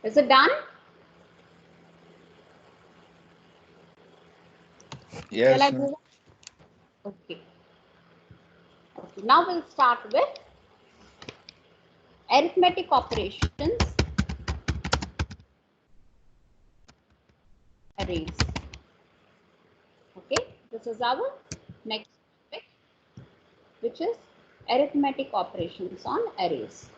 Is it done? Yes. Shall I move on? Okay. Okay. Now we'll start with arithmetic operations, arrays. Okay. This is our next topic, which is arithmetic operations on arrays.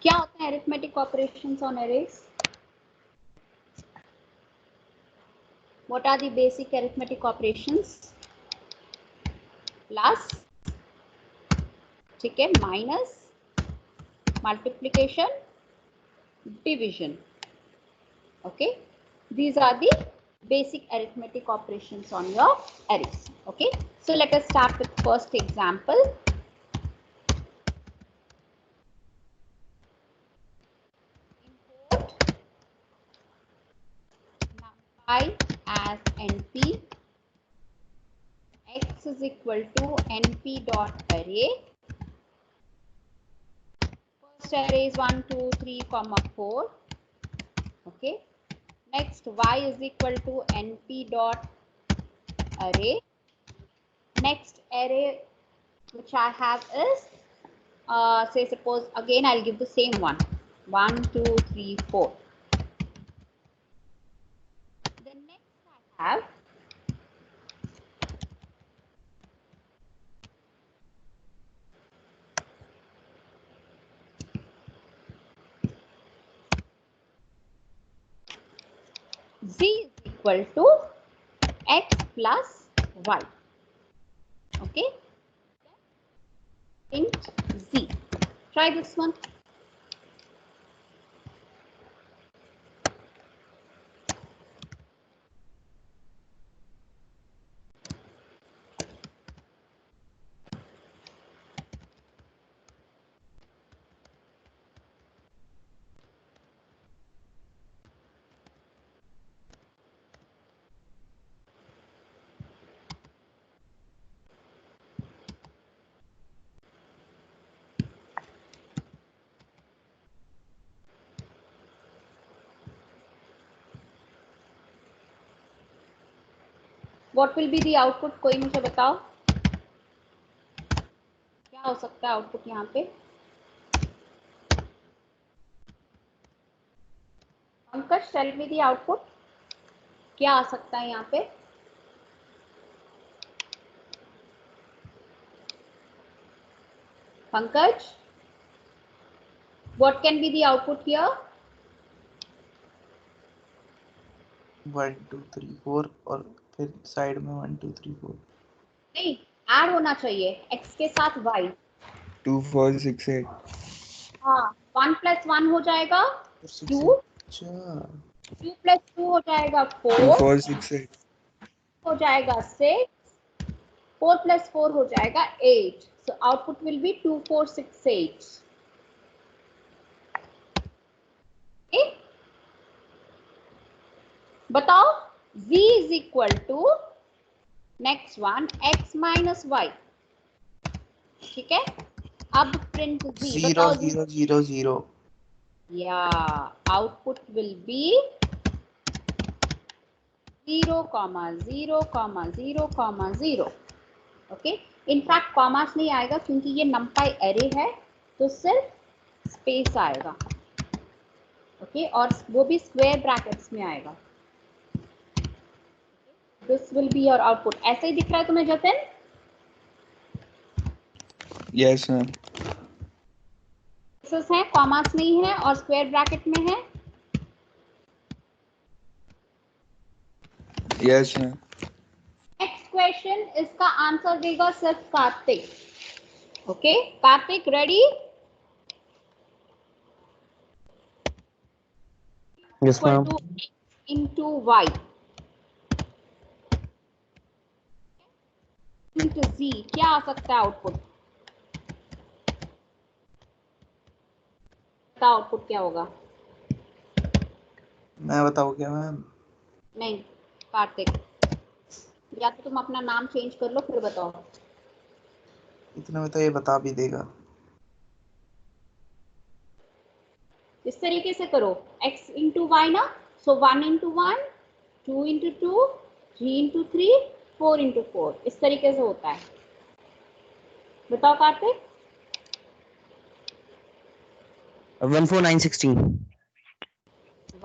क्या होता है arithmetic operations on arrays? What are the basic arithmetic operations? Plus, ठीक है, minus, multiplication, division. Okay, these are the basic arithmetic operations on your arrays. Okay, so let us start with first example. Import numpy as np, x is equal to np dot array. First array is 1 2 3 4. Okay, next y is equal to np dot array. Next array which I have is say suppose again I'll give the same one, 1 2 3 4. The next I have z is equal to x plus y. Okay, int z. Try this one. What will be the output? कोई मुझे बताओ क्या हो सकता है output यहाँ पे? Pankaj, tell me the output. क्या आ सकता है यहाँ पे? Pankaj, what can be the output here? 1 2 3 4 और फिर साइड में 1 2 3 4. नहीं, ऐड होना चाहिए x के साथ y. 2 4 6 8. हाँ, 1 + 1 हो जाएगा 2, 2 + 2 हो जाएगा 4, 2 4 6 8 हो जाएगा 6, 4 + 4 हो जाएगा 8. So output will be 2 4 6 8. Okay? बताओ, z is equal to next one x minus y. ठीक है, अब print z. 0 0 0 0. Yeah, output will be 0, 0, 0, 0. Okay, in fact commas नहीं आएगा क्योंकि ये नंपाई एरे है, तो सिर्फ स्पेस आएगा. ओके, और वो भी स्क्वायर ब्रैकेट्स में आएगा. This will be your output. ऐसे ही दिख रहा है तुम्हें जतिन? Yes ma'am. स्पेसेस हैं, कॉमास नहीं है और स्क्वायर ब्रैकेट में है. Yes ma'am. नेक्स्ट क्वेश्चन, इसका आंसर देगा सिर्फ Kartik. Okay, Kartik ready? Yes, ma'am. into y into z. क्या आ सकता है आउटपुट? बताओ आउटपुट क्या होगा? मैं बताऊँ क्या मैम? नहीं, कार्तिक, या तो तुम अपना नाम चेंज कर लो फिर बताओ. इतने में तो ये बता भी देगा। इस तरीके से करो, x इंटू वाई ना, so 1 into 1, 2 into 2, 3 into 3, 4 into 4, इस तरीके से होता है। बताओ Kartik. 14916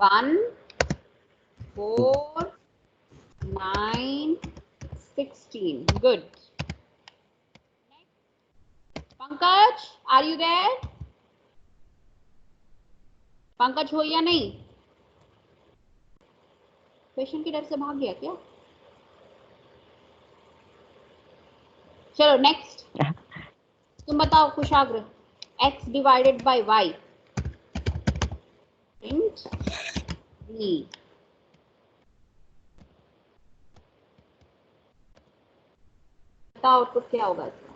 1 4 9 16, good. Pankaj, are you there? Pankaj हो या नहीं? क्वेश्चन के डर से भाग गया क्या? चलो नेक्स्ट, तुम बताओ कुशाग्र, x divided by y int v, बताओ आउटपुट क्या होगा इसका?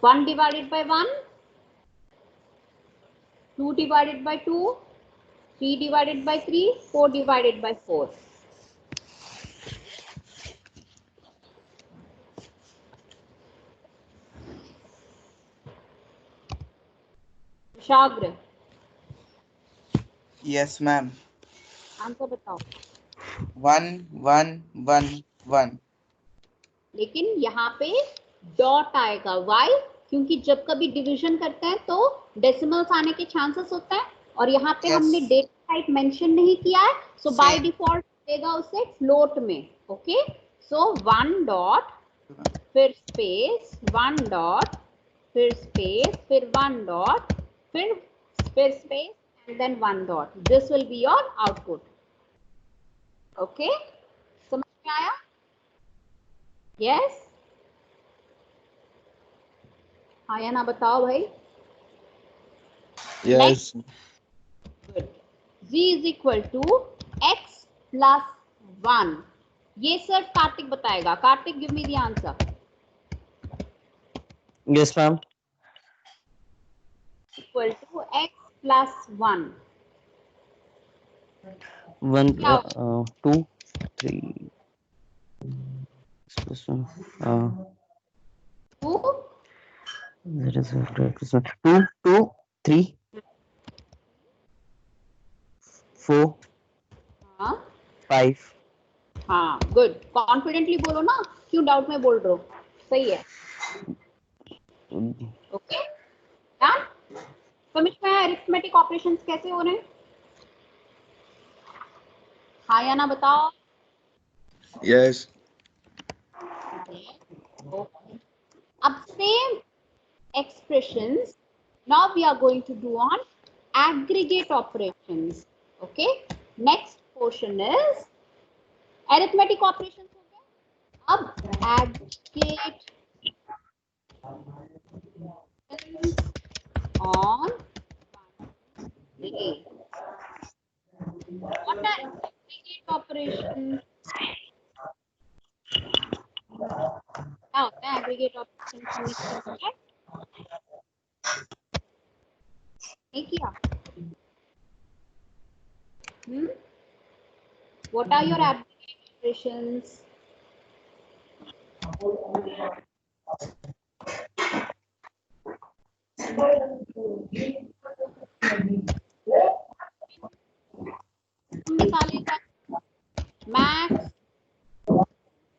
One divided by 1, 2 divided by 2, 3 divided by 3, 4 divided by 4. शाग्र, यस मैम। आंसर बताओ। 1 1 1 1। लेकिन यहाँ पे डॉट आएगा, वाई? क्योंकि जब कभी डिवीजन करते हैं तो डेसिमल्स आने के चांसेस होते हैं, और यहाँ पे हमने डेटा टाइप मेंशन नहीं किया है, सो बाय डिफॉल्ट देगा उसे फ्लोट में। ओके, सो 1 डॉट फिर स्पेस 1 डॉट फिर स्पेस फिर 1 डॉट फिर space and then 1 dot, this will be your output. Okay, समझ में आया? यस, आया ना, बताओ भाई। Yes. Good. z is equal to x plus 1, ये सिर्फ कार्तिक बताएगा। Kartik, give me the answer. yes ma'am equal to x plus 1, 1 क्या होगा? 2 3 plus 1 2 that is 2 2 3 4 हाँ 5 हाँ, गुड। कॉन्फिडेंटली बोलो ना, क्यों डाउट में बोल रहे हो? सही है। Okay, done. समझ में आया अरिथमेटिक ऑपरेशंस कैसे हो रहे हैं? हाँ या ना बताओ। यस। Okay. अब same expressions now we are going to do on aggregate operations. Okay, next portion is arithmetic operations हो गया। अब aggregate on array. What are aggregate operations? क्या होता है aggregate operations? हमने किया नहीं किया? What are your aggregate operations? निकालेगा मैक्स,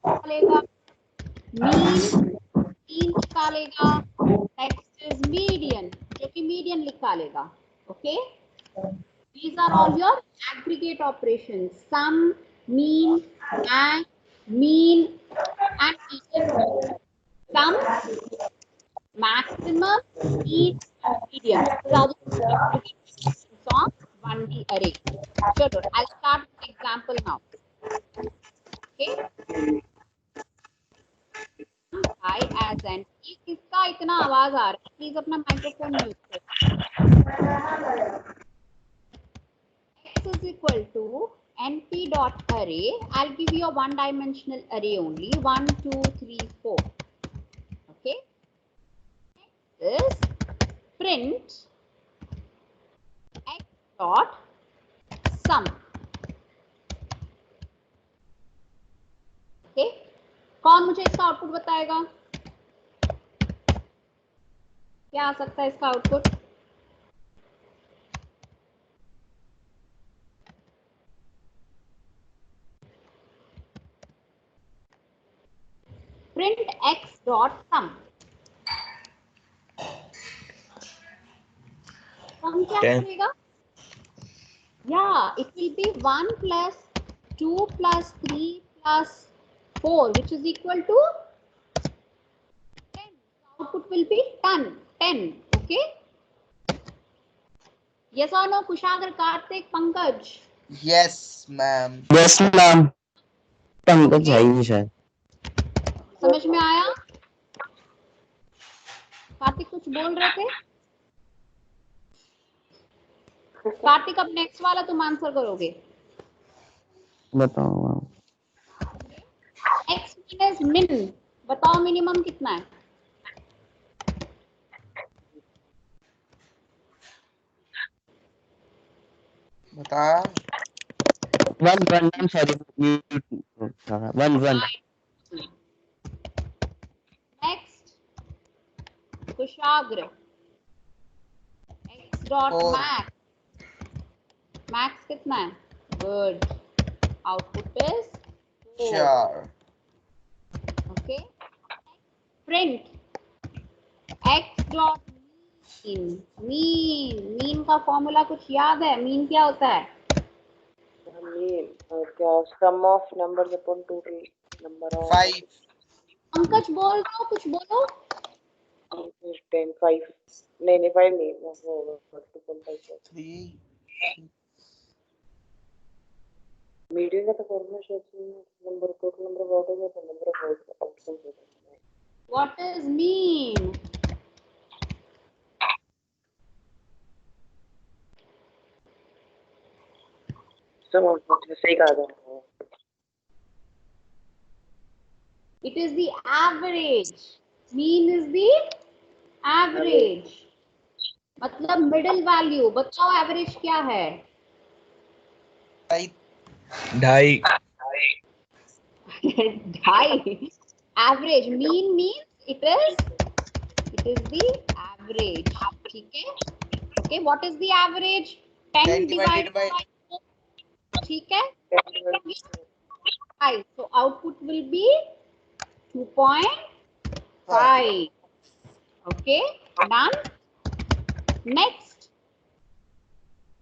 निकालेगा मीन निकालेगा, नेक्स्ट इज मीडियन, जो कि मीडियन निकालेगा। Okay, these are all your aggregate operations, sum, mean, max, mean and median. Sum, maximum, mean and median. These are the aggregate operations on 1D array. Sure, I'll start with example now. Okay, I as an, किसका इतना आवाज आ रहा है? Please अपना microphone mute करो। X is equal to np dot array. I'll give you a one dimensional array only, 1 2 3 4. Okay, next is print x dot sum. Okay, कौन मुझे इसका आउटपुट बताएगा? क्या आ सकता है इसका आउटपुट? प्रिंट x डॉट सम। सम क्या 10. करेगा? Yeah, it will be 1 plus 2 plus 3 plus 4, which is equal to 10. Output will be 10. Okay? Yes or no? Kushagar, Karthik, Pankaj. Yes, ma'am. Yes, ma'am. Pankaj Okay. है ही शायद. समझ में आया? कार्तिक कुछ बोल रहे थे? कार्तिक, अब नेक्स्ट वाला तुम आंसर करोगे. बताओ. X minus min. बताओ मिनिमम कितना है? बता. 1 I'm sorry. 1. Next, Kushagra. X dot 4. max. Max कितना है? Good. Output is 4. 4. Okay. Print x dot mean. Mean का फॉर्मूला कुछ याद है? मीन क्या होता है? क्या sum of numbers upon total number of 5. Pankaj बोल दो, कुछ बोलो. 10 5 नहीं 5 नहीं वो 3. मीडियम का तो फॉर्मूला शायद number total number of output और नंबर ऑफ आउटकम्स होता है. What is mean? Some output सही कहा था. It is the average. Mean is the average. मतलब मिडिल वैल्यू. बताओ एवरेज क्या है? 2.5. ढाई. Average. Mean means it is the average. ठीक है? Okay, what is the average? 10 divided by 4. ठीक है? 5. So output will be 2.5. Okay, done. Next,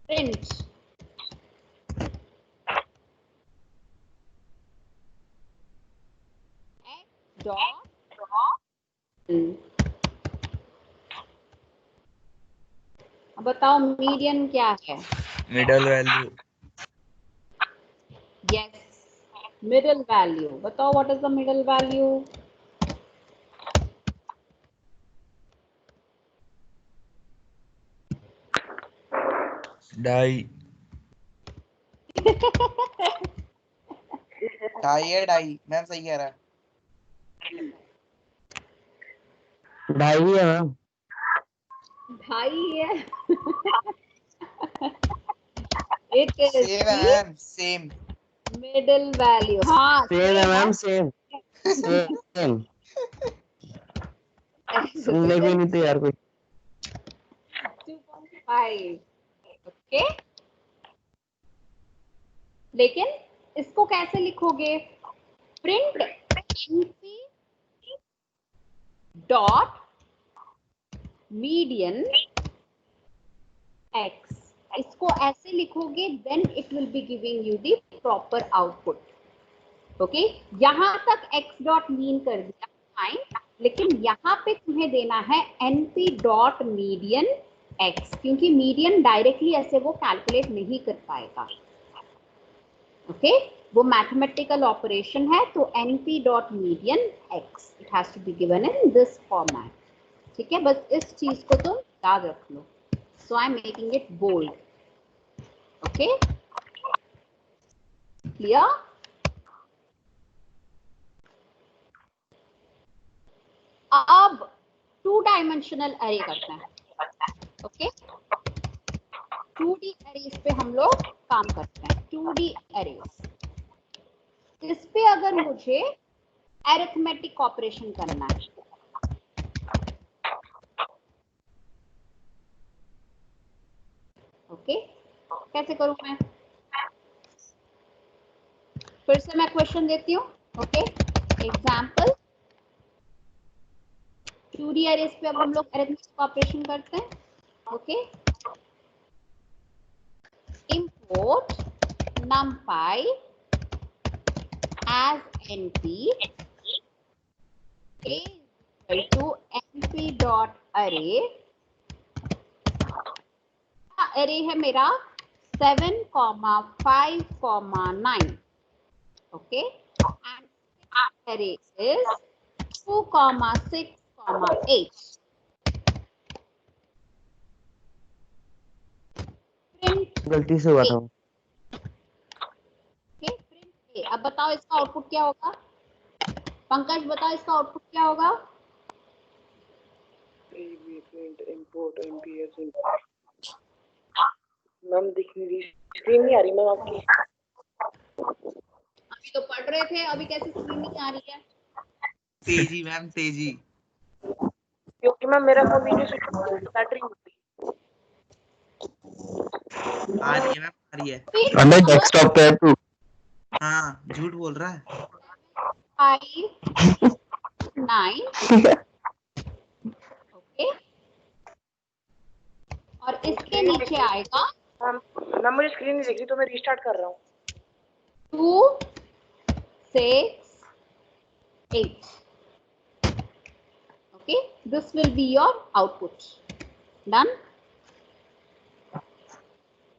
print x dot. अब बताओ मीडियन क्या है? Middle value. Yes, middle value. बताओ what is the middle value? ढाई. ढाई. मैम सही कह रहा है. ढाई है मैम. ढाई है. It is Same है the ma'am. Same. middle value. हाँ, सेम है same मैम. है. सेम. सुनने को नहीं तो यार कोई. 2.5. ओके, लेकिन इसको कैसे लिखोगे? Print np dot median x. इसको ऐसे लिखोगे, then it will be giving you the proper output. Okay, यहां तक x डॉट मीन कर दिया, फाइन. लेकिन यहाँ पे तुम्हें देना है np डॉट मीडियन x, क्योंकि मीडियन डायरेक्टली ऐसे वो कैलकुलेट नहीं कर पाएगा. ओके, वो मैथमेटिकल ऑपरेशन है. तो np dot median x, it has to be given in this format. ठीक है, बस इस चीज को तुम याद रख लो. So I am making it bold. Okay, clear? अब 2 डायमेंशनल अरे करते हैं. ओके, 2D एरेज पे हम लोग काम करते हैं। 2D एरेज, इस पे अगर मुझे अरिथमेटिक ऑपरेशन करना है, ओके, कैसे करूं मैं? फिर से मैं क्वेश्चन देती हूँ। ओके, एग्जाम्पल, 2D एरेज पे अब हम लोग अरिथमेटिक ऑपरेशन करते हैं। Okay, import numpy as np a is equal to np dot array, array है मेरा 7, 5, 9, okay, and array is 2, 6, 8. Print गलती से हुआ था। okay, print a। अब बताओ इसका आउटपुट क्या होगा? पंकज बताओ इसका आउटपुट क्या होगा? इंपोर्ट एमपीएस मैम दिख नहीं रही, स्क्रीन नहीं आ रही मैम आपकी। अभी तो पढ़ रहे थे, अभी कैसे स्क्रीन नहीं आ रही है? तेजी मैम तेजी। क्योंकि मैम मेरा फोन वीडियो स्विच बैटरी होती आ रही है मैम, आ रही है। अबे डेस्कटॉप पे है तू। हाँ झूठ बोल रहा है। 5, 9, ओके, और इसके नीचे आएगा मैम मुझे स्क्रीन नहीं दिख रही तो मैं रीस्टार्ट कर रहा हूँ। 2, 6, 8. Okay, this will be your output. Done.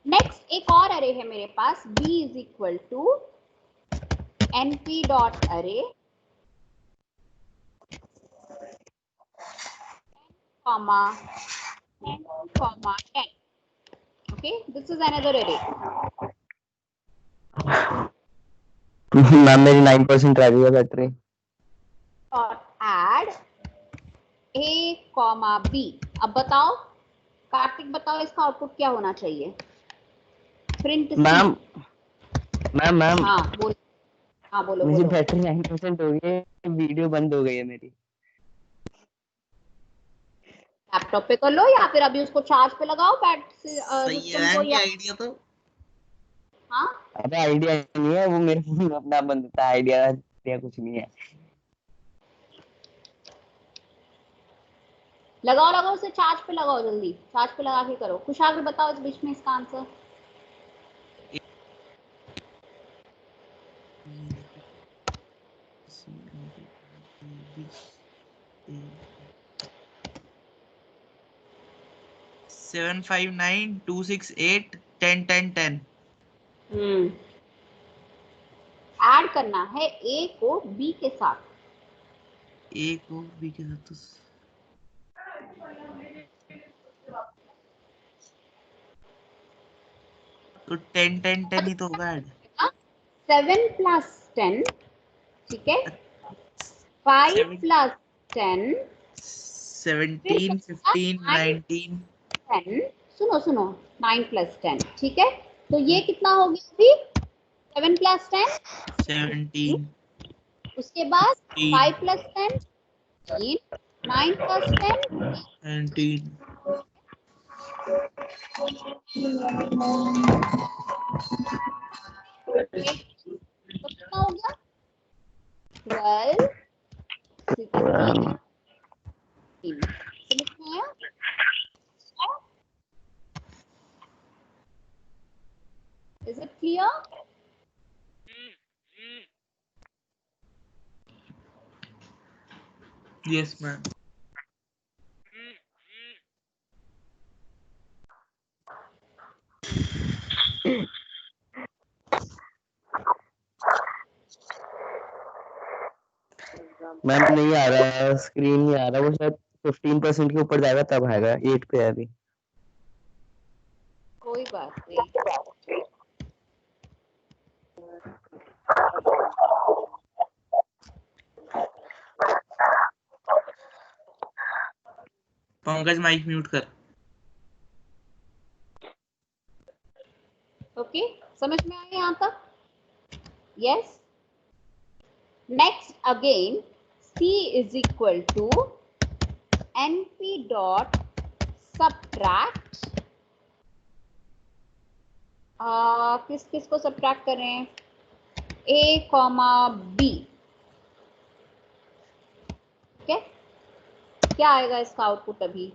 Next, एक और array है मेरे पास, b is equal to np dot array 10, 10. Okay, this is another array. Ma'am मेरी 9% रह गई है battery. Dot add a, b. अब बताओ कार्तिक, बताओ इसका आउटपुट क्या होना चाहिए? प्रिंट मैम मैम हाँ बोलो, हाँ बोलो मेरी बोलो। बैटरी 9% हो गई है, वीडियो बंद हो गई है मेरी। लैपटॉप पे कर लो या फिर अभी उसको चार्ज पे लगाओ सही सिस्टम है को, मैम, या आइडिया तो। हाँ अबे आइडिया नहीं है, वो मेरे फोन में अपना बंद होता है। आइडिया कुछ नहीं है। लगाओ लगाओ, उसे चार्ज पे लगाओ, जल्दी चार्ज पे लगा के करो। कुशाग्र बताओ इस बीच में इसका आंसर। सेवन 5 9 2 6 8 10 10 10। ऐड करना है ए को बी के साथ। ए को बी के साथ तो 10 10 10 ही तो होगा ऐड। 7 प्लस 10, ठीक है, 5 प्लस 10, 17 15 19। 10, सुनो सुनो, 9 प्लस 10, ठीक है, तो ये कितना हो गया अभी? 7 प्लस 10 17। उसके बाद 5 प्लस 10 9 प्लस 10 19। तो कितना हो गया? 12, 16, 18. समझ में आया? Is it clear? Yes ma'am. Ma'am नहीं आ रहा है, स्क्रीन नहीं आ रहा। वो शायद 15% के ऊपर जाएगा तब आएगा। 8 पे है अभी। कोई बात नहीं। पंकज माइक म्यूट कर। समझ में आया यहाँ तक? Yes. Next again C is equal to NP dot subtract. किस किस को सब्ट्रैक्ट करें? A, B. ठीक है, क्या आएगा इसका आउटपुट अभी?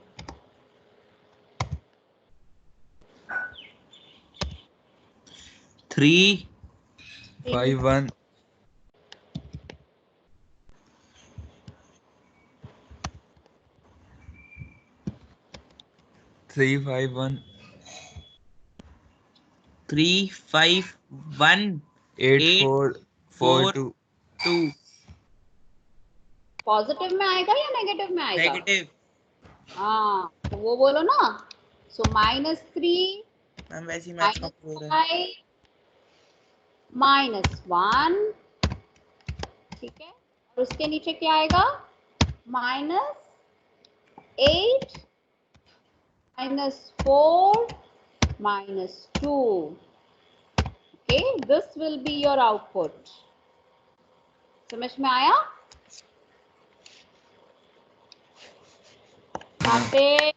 थ्री 5 1 3 5 1 3 5 1 8 4 4 2 2. पॉजिटिव में आएगा या नेगेटिव में आएगा? नेगेटिव. हाँ, तो वो बोलो ना. सो -3 मैम वैसे ही मैथ्स कम हो रहा है. -1. ठीक है, और उसके नीचे क्या आएगा? -8 -4 -2. Okay, this will be your output. समझ में आया? कार्तिक,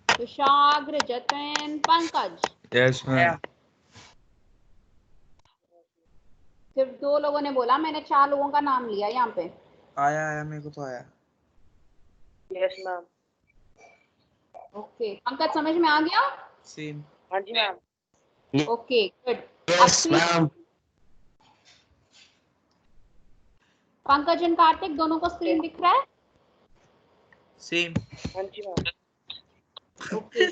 कुशाग्र, जतिन, पंकज. Yes ma'am. सिर्फ 2 लोगों ने बोला, मैंने 4 लोगों का नाम लिया यहाँ पे. आया मेरे को तो आया. Yes ma'am. ओके, पंकज समझ में आ गया? सेम. हाँ जी ma'am. Okay, good. Yes ma'am. Pankaj and Kartik दोनों को स्क्रीन दिख रहा है? सेम. हाँ जी ma'am. Okay.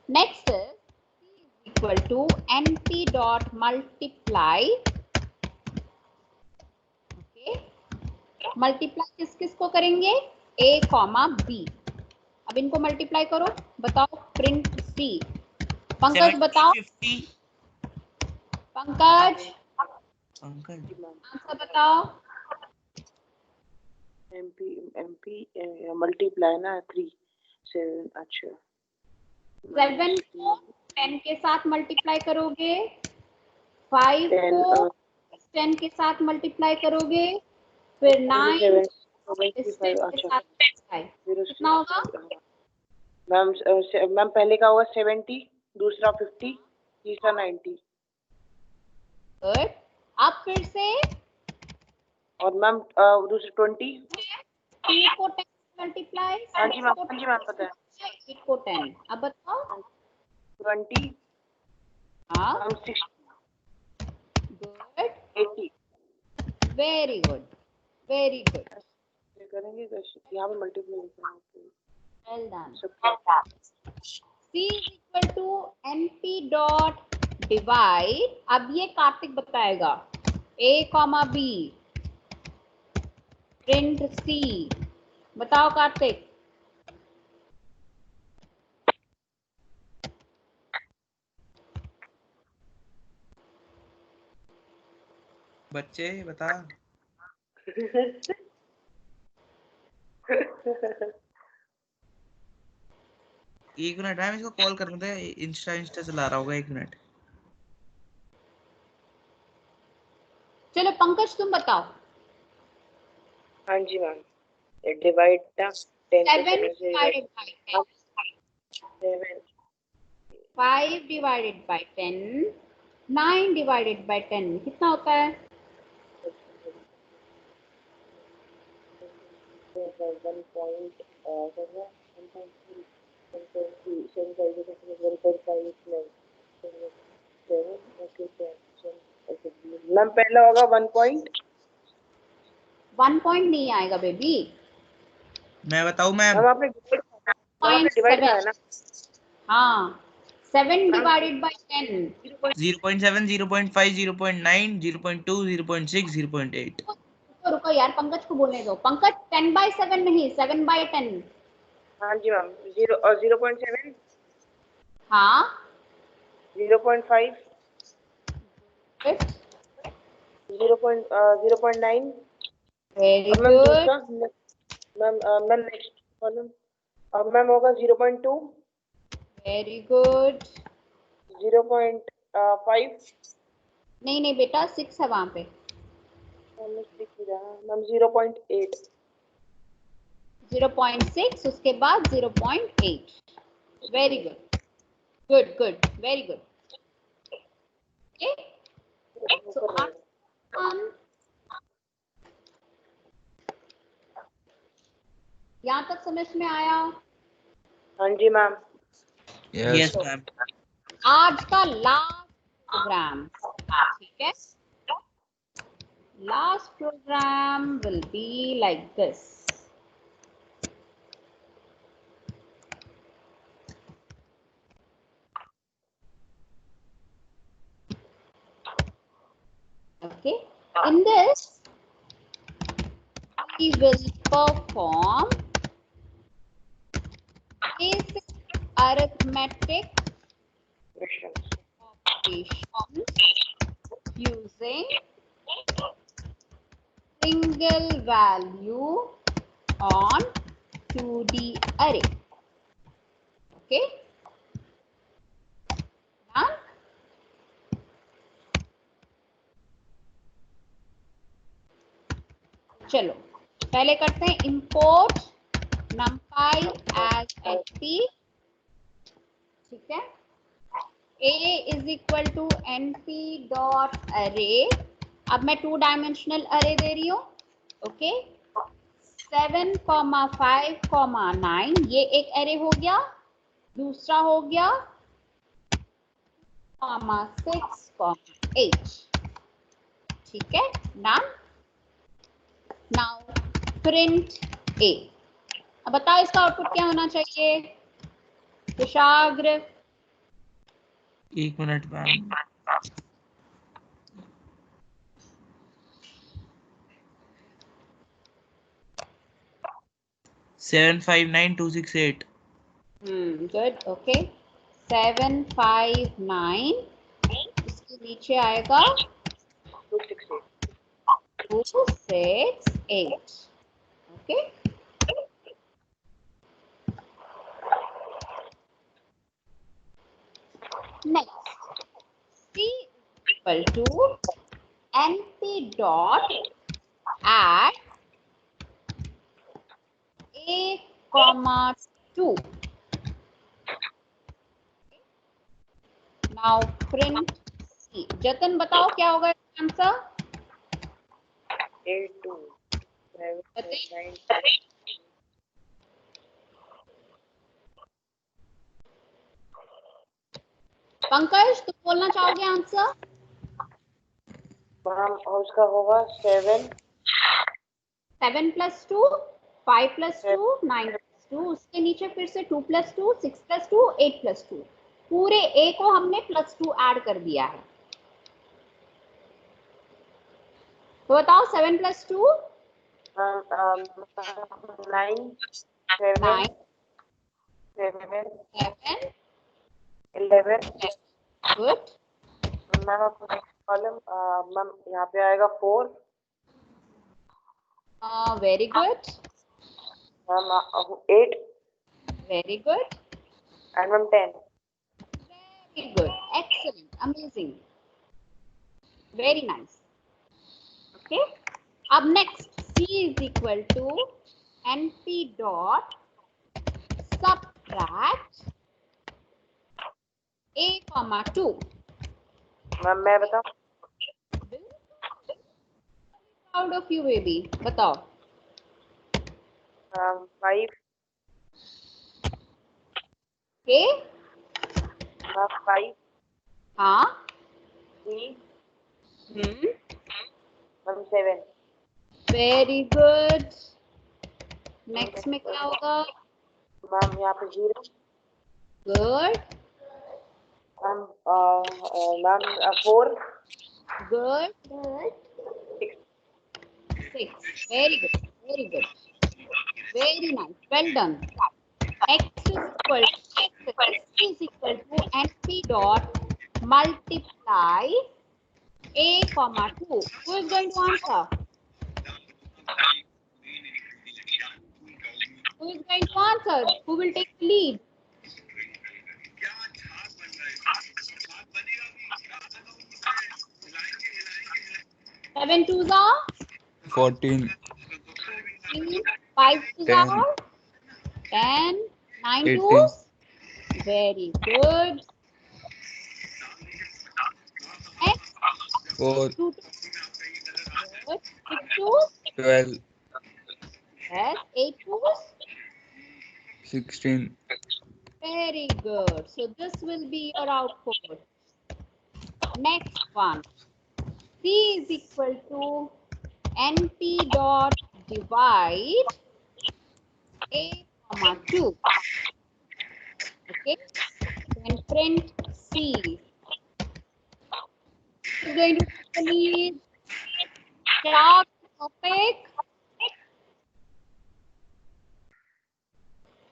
Next is equal to NP dot multiply. Okay, multiply किस किस को करेंगे? A, B. अब इनको मल्टीप्लाई करो. बताओ, प्रिंट C. पंकज बताओ. 50. पंकज पंकज आंसर बताओ. MP मल्टीप्लाई ना 3 7. अच्छा, 7 को 10 के साथ मल्टीप्लाई करोगे. 5 को 10 के साथ मल्टीप्लाई करोगे. फिर 9 इस 10 के साथ मल्टीप्लाई. कितना होगा? मैम पहले का होगा 70, दूसरा 50, तीसरा 90. गुड. अब फिर से और मैम दूसरा 20. 3 को 10 मल्टीप्लाई. हाँ जी मैम. हाँ जी मैम पता है. 8 को 10. अब बताओ. 20. हाँ, ma'am 60. Good. 80. Very good, very good. करेंगे यहाँ पे मल्टीप्लाई करेंगे. Well done. C is equal to NP dot divide. अब ये कार्तिक बताएगा. A, B. Print C. बताओ कार्तिक. बच्चे बता. एक मिनट है, इसको कॉल करने दे. इंस्टा चला रहा होगा. 1 मिनट. चलो पंकज तुम बताओ. हाँ जी मैम. डिवाइड ना 10 7 divided by 10. 7. 5 divided by 10. 9 divided by 10 कितना होता है? 1.5. मैम पहला होगा 1 पॉइंट. 1 पॉइंट नहीं आएगा बेबी. मैं बताऊं मैम. मैम आपने डिवाइड किया है ना. हाँ, 7 divided by 10. 0.7 0.5 0.9 0.2 0.6 0.8. रुको रुको यार, पंकज को बोलने दो. पंकज 10/7 नहीं, 7/10. हाँ जी मैम. 0.7. हाँ, 0.5. 0.9. Very ma'am good. दूसरा मैम नेक्स्ट कॉलम अब मैम होगा 0.2, वेरी गुड। 0.5, नहीं नहीं बेटा 6 है वहां पे। मैम 0.8, 0.6 उसके बाद 0.8। Very good good good very good. Okay so हम यहाँ तक समझ में आया? हाँ जी मैम। Yes ma'am. आज का लास्ट प्रोग्राम, ठीक है? Last program will be like this. Okay, in this we will perform basic arithmetic operations using single value on 2D array. Okay, done? चलो पहले करते हैं import numpy as np, ठीक है? a is equal to np dot array। अब मैं 2 dimensional अरे दे रही हूँ। ओके 7, 5, 9 ये एक अरे हो गया। दूसरा हो गया 6, 8, ठीक है? डन। Now print a। अब बताओ इसका आउटपुट क्या होना चाहिए Kushagra? 1 minute ma'am. 759268। Good. Okay 759 इसके नीचे आएगा 268। Okay next c equal to np dot add a, 2। Now print c। Jatan बताओ क्या होगा आंसर? 8, 2, 7, 9, पंकज तुम बोलना चाहोगे आंसर? मैम उसका होगा 7 7 + 2 5 + 2 9 + 2 उसके नीचे फिर से 2 + 2 6 + 2 8 + 2 पूरे a को हमने +2 ऐड कर दिया है। तो बताओ 7 + 2 9, 9 7, 7 11। गुड। मैम आपको नेक्स्ट कॉलम मैम यहाँ पे आएगा 4, very good ma'am 8 very good and ma'am 10। Very good excellent amazing very nice. Okay अब next c is equal to np dot subtract a, 2। Ma'am मैं बताऊँ? Proud of you baby. बताओ 5, के 5, हाँ 3, ma'am 7। Very good. Next में क्या होगा? Ma'am यहाँ पे 0, good ma'am 4, good 6 very good very good very nice well done. x is equal to np dot multiply a, 2। Who is going to answer? Who is going to answer? Who will take the lead? Seven twos are 14, 5 twos 10, are 10, 9 18. twos. Very good. Next, 4, 2 twos. Good. 6 twos. 12, Yes. 8 twos. 16. Very good. So this will be your output. Next one. C is equal to NP dot divide A, 2. Okay. Then print C. Who is going to take the lead? Sharp topic.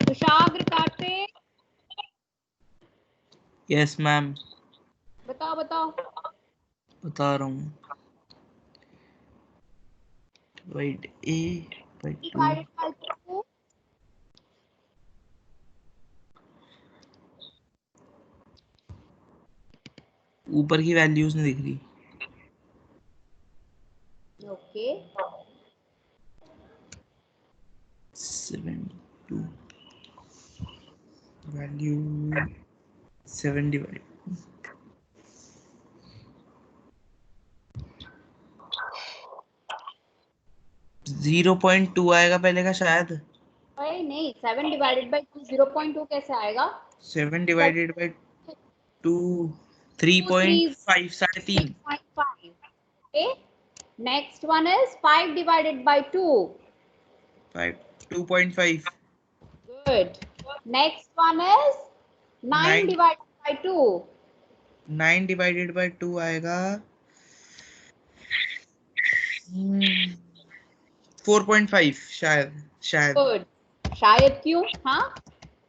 Kushagra Kartik. Yes, ma'am. बताओ बताओ. बता रहा हूँ. Divide A by 2. Divided by 2. ऊपर की values नहीं दिख रही. Okay. 72. Value 7 divided. 0.2 आएगा पहले का शायद. अरे नहीं 7 डिवाइडेड बाई 2 0.2 कैसे आएगा? 7 divided by 2 3.5 साढ़े 3. 3.5. Okay. Next one is 5 divided by 2. 5 2.5. Good. Next one is 9 Nine. divided by 2. 9 divided by 2 आएगा 4.5 शायद. Good. शायद क्यों? हाँ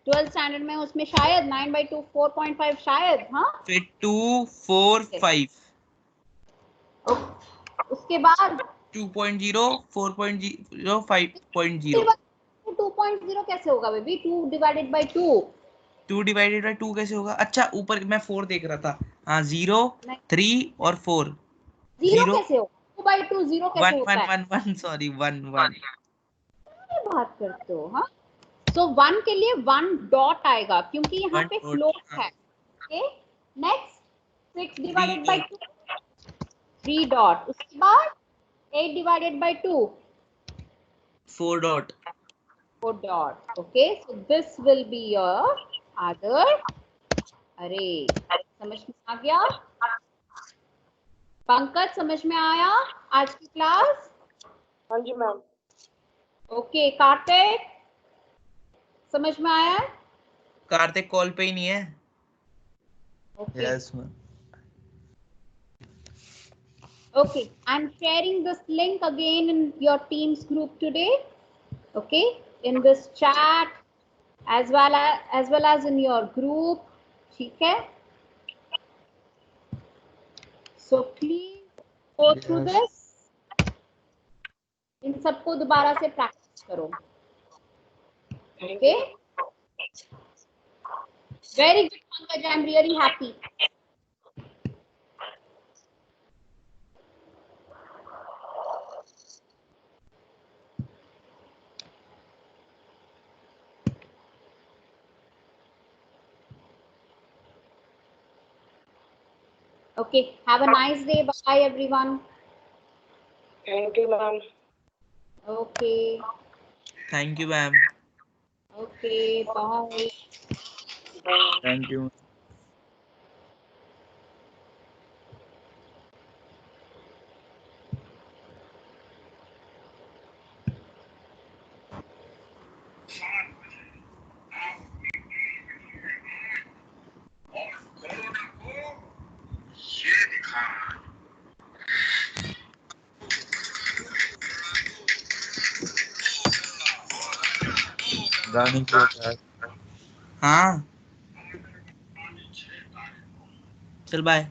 12th स्टैंडर्ड में उसमें शायद 9 by 2 4.5 शायद. हाँ फिर 2 4 5. उसके बाद 2.0 4.0 5.0. 2.0 कैसे होगा baby? 2 divided by 2. 2 divided by 2 कैसे होगा? अच्छा ऊपर मैं 4 देख रहा था. हाँ 0 3 और 4. 0 कैसे होगा? 2 by 2 0 कैसे 1 होता 1 है? 1 1 सॉरी 1 1. क्या बात करते हो? हाँ सो 1 के लिए 1 डॉट आएगा क्योंकि यहाँ One पे dot, फ्लोट हाँ. है. Okay. Next 6 divided by 2 3 dot. उसके बाद 8 divided by 2 4 dot. 4 dot. Okay so this will be your other अरे. समझ में आ गया? पंकज समझ में आया आज की क्लास? हाँ जी मैम. ओके. कार्तिक समझ में आया? कार्तिक कॉल पे ही नहीं है. Okay. Yes ma'am. Okay, I'm sharing this link again in your Teams group today. Okay, in this chat as well as in your group. ठीक है? So please go through this. इन सबको दोबारा से प्रैक्टिस करो. Okay? Very good, Pankaj. I'm really happy. Okay, have a nice day. Bye, everyone. Thank you ma'am. Okay. Thank you ma'am. Okay, bye. Thank you. गाने की हाँ चल bye.